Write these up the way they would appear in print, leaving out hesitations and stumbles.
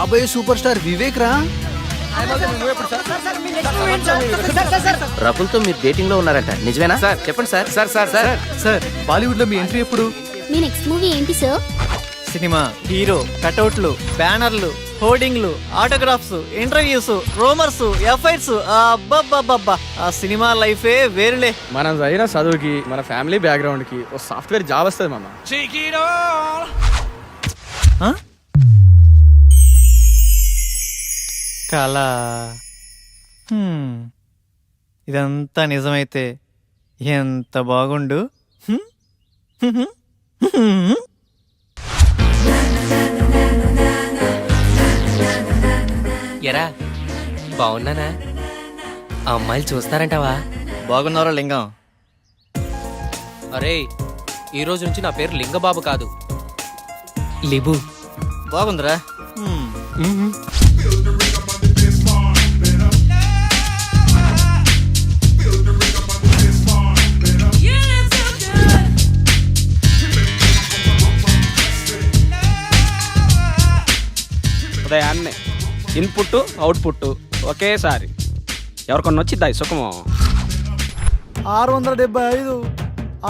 రాబోయే super star Vivek రా. రకుల్తో మీరు డేటింగ్ లో ఉన్నారంట, నిజమేనా? సార్ చెప్పండి sir. Sir sir sir sir Bollywood లో మీ ఎంట్రీ ఎప్పుడు? మీ నెక్స్ట్ మూవీ ఏంటి సార్? సినిమా, హీరో, కటౌట్లు, బ్యానర్లు, హోర్డింగ్లు, ఆటోగ్రాఫ్స్, ఇంటర్వ్యూస్, రోమర్స్, ఎఫ్ఐఆర్స్, అబ్బబ్బబ్బబ్బా ఆ సినిమా లైఫే వేరులే. మనం చదివిన చదువుకి మన ఫ్యామిలీ బ్యాక్గ్రౌండ్ కి ఓ సాఫ్ట్వేర్ జాబ్ వస్తుంది మామ. కళ. ఇదంతా నిజమైతే ఎంత బాగుండు. ఎరా బాగున్నానా? ఆ అమ్మాయిలు చూస్తారంటావా? బాగున్నారా లింగం? అరే ఈ రోజు నుంచి నా పేరు లింగబాబు కాదు, లిబు. బాగుందిరా. ఉదయాన్నే ఇన్పుట్ అవుట్పుట్ ఒకేసారి ఎవరికొన్న వచ్చి దాయి సుఖము. 675,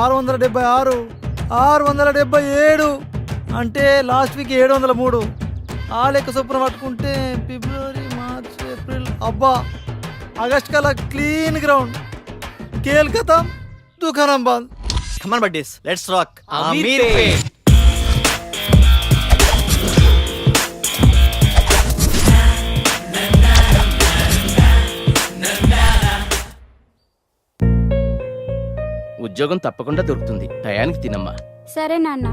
676, 677 అంటే లాస్ట్ వీక్ 703. ఆ లెక్క చొప్పున పట్టుకుంటే ఫిబ్రవరి, మార్చ్, ఏప్రిల్, అబ్బా ఆగస్ట్ కల్లా క్లీన్ గ్రౌండ్. కేల్కతా దుకాణం బంద్. కమాన్ బడ్డీస్, లెట్స్ రాక్. ఉద్యోగం తప్పకుండా దొరుకుతుంది, టయానికి తినమ్మా. సరే నాన్న.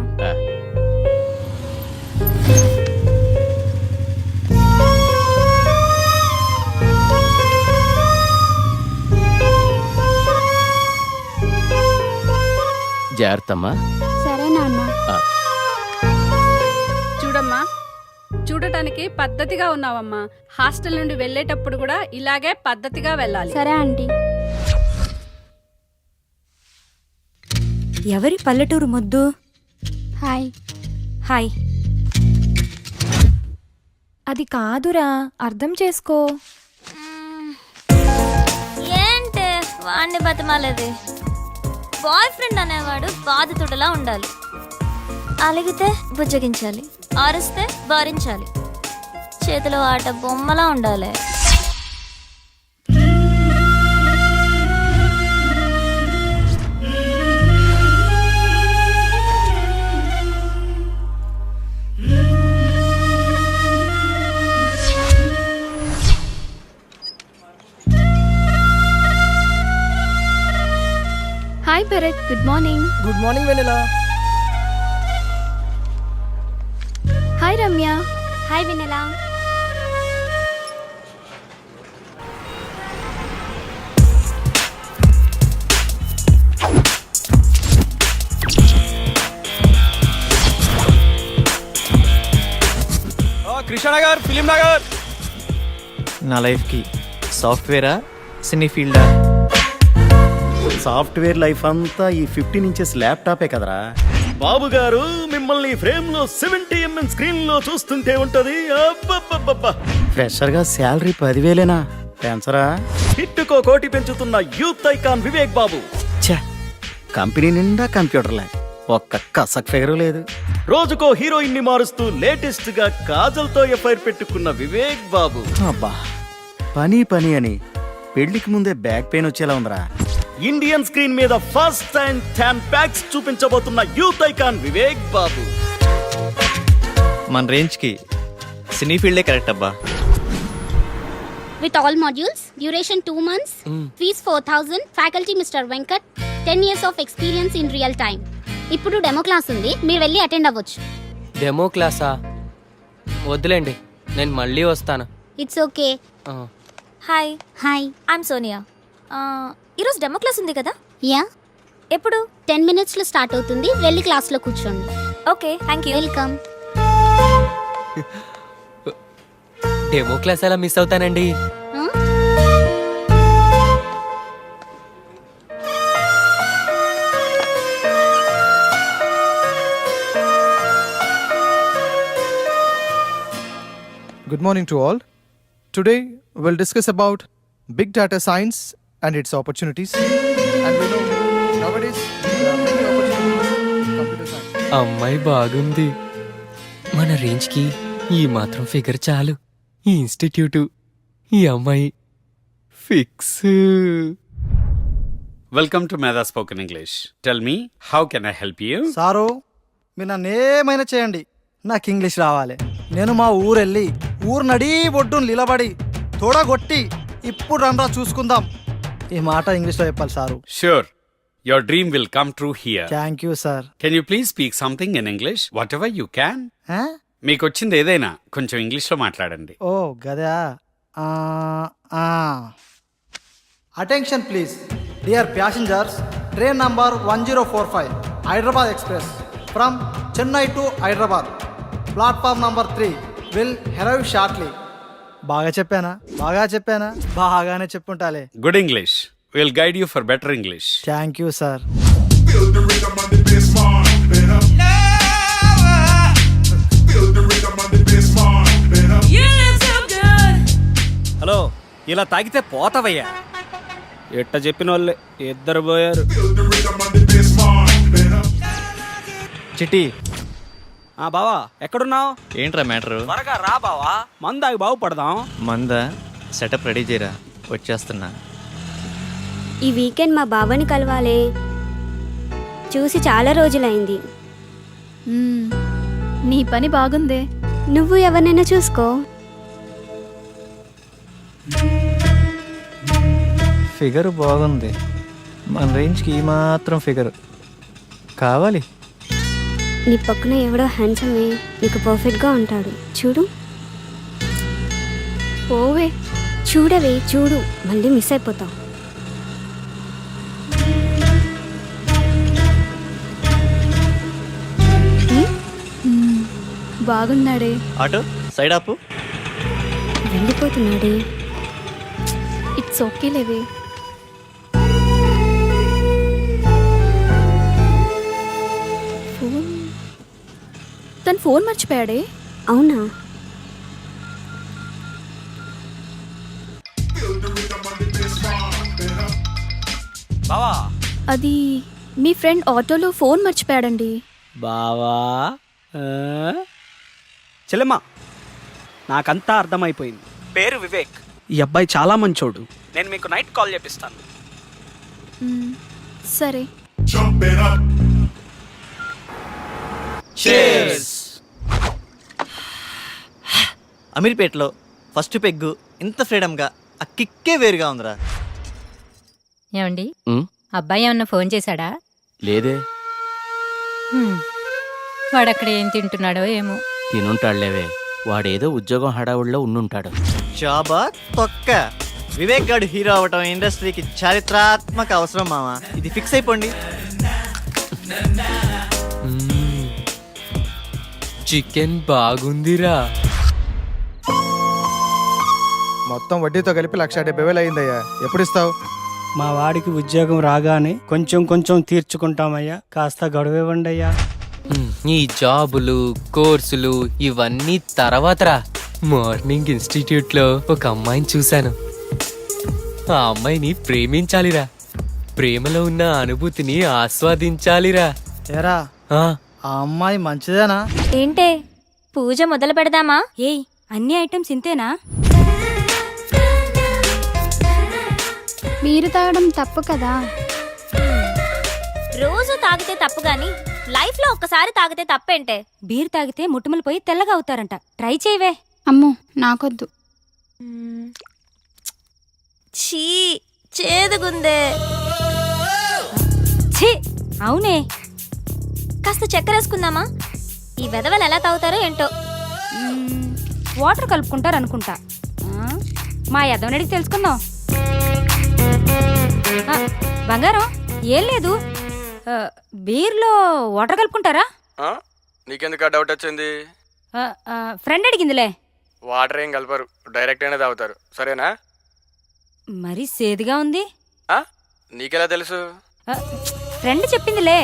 జాగ్రత్తమ్మా. సరే నాన్న. చూడమ్మా, చూడటానికి పద్ధతిగా ఉన్నావమ్మా. హాస్టల్ నుండి వెళ్ళేటప్పుడు కూడా ఇలాగే పద్ధతిగా వెళ్ళాలి. సరే ఆంటీ. ఎవరి పల్లెటూరు ముద్దు? హాయ్. హాయ్. అది కాదురా, అర్థం చేసుకో. ఏంటే వాడిని బతిమాలేది? బాయ్ ఫ్రెండ్ అనేవాడు బాధితుడిలా ఉండాలి. అలిగితే బుజ్జగించాలి, ఆరిస్తే భరించాలి, చేతిలో ఆట బొమ్మలా ఉండాలి. Hi Bharat, good morning. Good morning Vennela. Hi Ramya. Hi Vinala. Krishnanagar, Film Nagar. నా లైఫ్కి సాఫ్ట్వేరా, సినీ ఫీల్డా? సాఫ్ట్వేర్ లైఫ్ అంతా ఈ 15 ఇంచెస్ ల్యాప్టాపే కదరా బాబు గారు. మిమ్మల్ని ఫ్రేమ్ లో 70mm స్క్రీన్ లో చూస్తుంటే ఉంటది. ఫ్రెషర్ గా శాలరీ 10,000 పెంచరా? హిట్టుకో కోటి పెంచుతున్న యూత్ ఐకాన్ వివేక్ బాబు. ఛే, కంపెనీ నిండా కంప్యూటర్లే, ఒక్క కసక్ ఫిగరు లేదు. రోజుకో హీరోయిన్ ని మారుస్తూ లేటెస్ట్ గా కాజల్ తో ఎఫ్ఐఆర్ పెట్టుకున్న వివేక్ బాబు. అబ్బా, పని పని అని పెళ్లికి ముందే బ్యాక్ పెయిన్ వచ్చేలా ఉందిరా. ఇండియన్ స్క్రీన్ మీద ఫస్ట్ టైం 10 ప్యాక్స్ చూపించబోతున్న యూత్ ఐకాన్ వివేక్ బాబు. మన రేంజ్ కి సినీ ఫీల్డే కరెక్ట్ అబ్బా. With all modules, duration 2 months, fees 4,000, faculty Mr. Venkat, 10 years of experience in real time. ఇప్పుడు డెమో క్లాస్ ఉంది, మీరు వెళ్ళి అటెండ్ అవ్వచ్చు. డెమో క్లాసా? వద్దులేండి, నేను మళ్ళీ వస్తాను. It's okay. Hi. Hi. I'm Sonia. ఈరోజు డెమో క్లాస్ ఉంది కదా? యా. ఎప్పుడు? 10 minutes లో స్టార్ట్ అవుతుంది, వెళ్ళి క్లాస్లో కూర్చోండి. Okay, thank you. Welcome. Demo class ఎలా మిస్ అవుతానండి? Good morning to all. Today we'll discuss about big data science and its opportunities. And we know nowadays there are many opportunities in computer science. అమ్మాయి బాగుంది. మన రేంజ్కి ఈ మాత్రం figure చాలు. ఈ ఇన్స్టిట్యూటు, ఈ అమ్మాయి ఫిక్స్. వెల్కమ్ టు మేధా spoken English. Tell me, how can I help you? Sir మీరు నన్ను ఏమైనా చేయండి, నాకు ఇంగ్లీష్ రావాలి. నేను మా ఊరెళ్ళి ఊరు నడీ బొడ్డును నిలబడి తోడగొట్టి ఇప్పుడు రండ్రా చూసుకుందాం ఈ మాట ఇంగ్లీష్లో చెప్పాలి sir. Sure, your dream will come true here. Thank you sir. Can you please speak something in English, whatever you can. మీకు వచ్చింది ఏదైనా కొంచెం ఇంగ్లీష్లో మాట్లాడండి. ఓ గదా. Attention please dear passengers, train number 1045 Hyderabad express from Chennai to Hyderabad, platform number 3 will arrive shortly. బాగా చెప్పానా? బాగానే చెప్పుంటాలే. Good English, will guide you for better English. Thank you sir. Hello, ఇలా తాగితే పోతావయ్యా. ఎట్ట చెప్పిన వాళ్ళే ఇద్దరు పోయారు. చిట్టి బావా ఎక్కడున్నావు? ఏంట్రా మ్యాటరు? త్వరగా రా బావా, మందాగి బాగుపడదాం. మందా సెటప్ రెడీ చేయరా, వచ్చేస్తున్నా. ఈ వీకెండ్ మా బావని కలవాలే, చూసి చాలా రోజులైంది. నీ పని బాగుందే. నువ్వు ఎవరినైనా చూసుకో. ఫిగర్ బాగుంది, మన రేంజ్కి ఈ మాత్రం ఫిగర్ కావాలి. నీ పక్కన ఎవడో హ్యాండ్సమే నీకు పర్ఫెక్ట్గా ఉంటాడు, చూడు. ఓవే చూడవే, చూడు, మళ్ళీ మిస్ అయిపోతావు. బాగున్నాడే. ఆటో సైడ్ ఆపు. వెళ్ళిపోతున్నాడే. ఇట్స్ ఓకే లేవే. తను ఫోన్ మర్చిపోయాడే. అవునా? బావా అది మీ ఫ్రెండ్ ఆటోలో ఫోన్ మర్చిపోయాడండి. బావా చెల్లెమ్మా, నాకంతా అర్థమైపోయింది. పేరు వివేక్, ఈ అబ్బాయి చాలా మంచోడు. నేను మీకు నైట్ కాల్ చేపిస్తాను. సరే. అమీర్పేటలో ఫస్ట్ పెగ్గు ఇంత ఫ్రీడమ్గా ఆ కిక్కే వేరుగా ఉందిరా. ఏమండి, ఉమ్, అబ్బాయి ఏమన్నా ఫోన్ చేశాడా? లేదే. వాడక్కడ ఏం తింటున్నాడో ఏమో. తినుంటాడులేవే, వాడేదో ఉద్యోగం హడావుడిలో ఉండుంటాడు. జాబా తొక్క. వివేక్ గాడు హీరో అవటం ఇండస్ట్రీకి చారిత్రాత్మక అవసరం మావా, ఇది ఫిక్స్ అయిపోండి. చికెన్ బాగుందిరా. మొత్తం వడ్డీతో కలిపి 1,70,000 అయిందయ్యా. ఎప్పుడు ఇస్తావు? మా వాడికి ఉద్యోగం రాగానే కొంచెం కొంచెం తీర్చుకుంటామయ్యా, కాస్త గడువివ్వండి అయ్యా. ఈ జాబులు, కోర్సులు ఇవన్నీ తర్వాతరా. మార్నింగ్ ఇన్స్టిట్యూట్లో ఒక అమ్మాయిని చూశాను. ఆ అమ్మాయిని ప్రేమించాలిరా, ప్రేమలో ఉన్న అనుభూతిని ఆస్వాదించాలిరా. ఏరా, ఆ, ఆ అమ్మాయి మంచిదేనా? ఏంటే, పూజ మొదలు పెడదామా? ఏయ్, అన్ని ఐటమ్స్ ఇంతేనా? మీరు తాగడం తప్పు కదా. రోజు తాగితే తప్పు గాని లైఫ్ లో ఒక్కసారి తాగితే తప్పేంటే? బీర్ తాగితే ముట్టుమలు పోయి తెల్లగా అవుతారంట. ట్రై చేయవే. అమ్మో, నాకొద్దు. ఛీ, చేదుగుందే. ఛీ, అవునే. కాస్త చక్కెర వేసుకుందామా? ఈ వెధవలు ఎలా తాగుతారో ఏంటో. వాటర్ కలుపుకుంటారు అనుకుంటా. మా యదవనడికి తెలుసుకుందాం. బంగారం, ఏం లేదు, బీర్లో వాటర్ కలుపుకుంటారా? నీకెందుకు డౌట్ వచ్చింది? ఫ్రెండ్ అడిగిందిలే. వాటర్ ఏం కలపరు, డైరెక్ట్ అయినా తాగుతారు. సరేనా? మరి సేదుగా ఉంది. నీకెలా తెలుసు? ఫ్రెండ్ చెప్పిందిలే.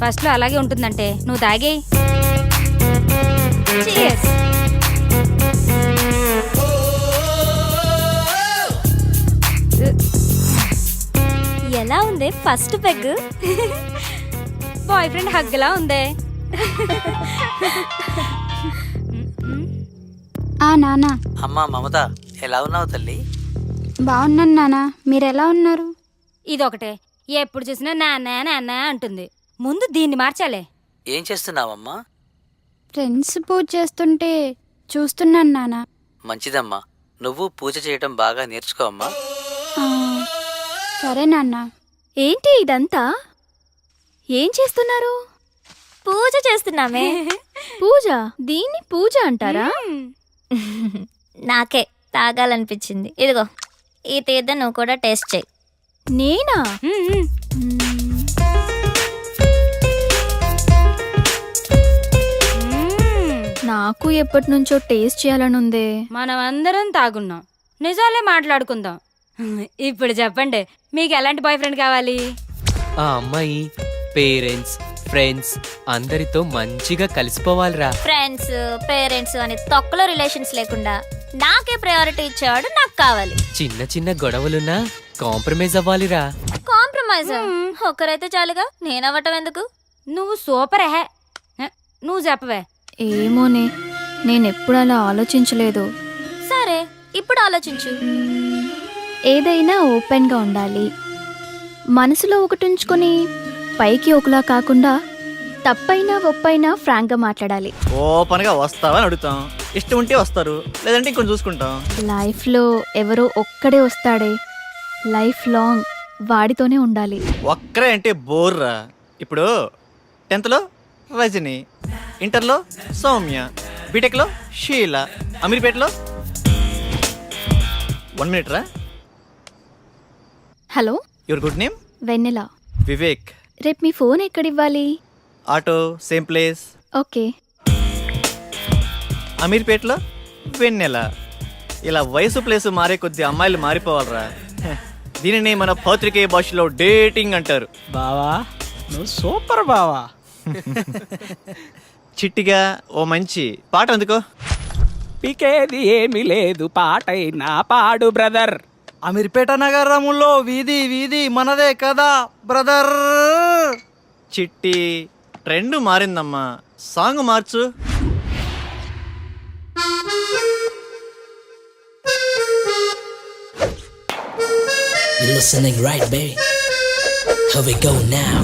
ఫస్ట్లో అలాగే ఉంటుందంటే నువ్వు తాగేయ్. Cheers. బాగుంది ఫస్ట్ పెగ్. బాయ్ ఫ్రెండ్ హగ్లా ఉందే. నాన్న అమ్మా మమత ఎలా ఉన్నావు తల్లి? బాగున్నాను నాన్న, మీరు ఎలా ఉన్నారు? ఇదొకటే ఎప్పుడు చూసినా నాన్న నాన్న అంటుంది. ముందు దీన్ని మార్చాలే. ఏం చేస్తున్నావమ్మా? ఫ్రెండ్స్ పూజ చేస్తుంటే చూస్తున్నాను నాన్న. మంచిదమ్మా, నువ్వు పూజ చేయటం బాగా నేర్చుకో అమ్మా. సరే నాన్న. ఏంటి ఇదంతా? ఏం చేస్తున్నారు? పూజ చేస్తున్నామే. పూజ? దీన్ని పూజ అంటారా? నాకే తాగాలనిపించింది. ఇదిగో ఈ తీర్థం నువ్వు కూడా టేస్ట్ చేయి. నేనా? నాకు ఎప్పటి నుంచో టేస్ట్ చేయాలని ఉంది. మనం అందరం తాగున్నాం, నిజాలే మాట్లాడుకుందాం. ఇప్పుడు చెప్పండి, మీకు ఎలాంటి బాయ్ ఫ్రెండ్ కావాలి? ఆ అమ్మాయి పేరెంట్స్ ఫ్రెండ్స్ అందరితో మంచిగా కలిసిపోవాలిరా. ఫ్రెండ్స్ పేరెంట్స్ అని తొక్కలో రిలేషన్స్ లేకుండా నాకే ప్రయారిటీ ఇచ్చేవాడు నాకు కావాలి. చిన్న చిన్న గొడవలున్నా కాంప్రమైజ్ అవ్వాలిరా. కాంప్రమైజ్ ఒక్కరైతే చాలుగా, నేనవ్వటం ఎందుకు? నువ్వు సూపర్ హే. నువ్వు చెప్పవే. ఏమోనే, నేనెప్పుడు అలా ఆలోచించలేదు. సరే ఇప్పుడు ఆలోచించు. ఏదైనా ఓపెన్గా ఉండాలి. మనసులో ఒకటి ఉంచుకొని పైకి ఒకలా కాకుండా తప్పైనా ఒప్పైనా ఫ్రాంక్గా మాట్లాడాలి. ఓపెన్గా వస్తావని అడుగుతాం, ఇష్టం ఉంటే వస్తారు, లేదంటే ఇంకొంచెం చూసుకుంటాం. లైఫ్లో ఎవరో ఒక్కడే వస్తాడే, లైఫ్ లాంగ్ వాడితోనే ఉండాలి. ఒక్కరే అంటే బోర్రా. ఇప్పుడు 10th లో రజని, ఇంటర్లో సౌమ్య, బీటెక్లో షీల, అమీర్పేటలో 1 minute రా. Hello, your good name? Vennela. Vivek. రేపు మీ ఫోన్ ఎక్కడివ్వాలి? Auto same place. ఓకే. అమీర్పేటలో వెన్నెల. ఇలా వయసు ప్లేసు మారే కొద్ది అమ్మాయిలు మారిపోవాలరా. దీనిని మన పత్రికే భాషలో డేటింగ్ అంటారు. బావా నువ్వు సూపర్ బావా. చిట్టిగా ఓ మంచి పాట అందుకో. పీకేది ఏమీ లేదు, పాటైనా పాడు బ్రదర్. అమీర్పేట నగరములో వీధి వీధి మనదే కదా బ్రదర్. చిట్టి ట్రెండ్ మారిందమ్మా, సాంగ్ మార్చు. You're listening right, baby. Here we go now.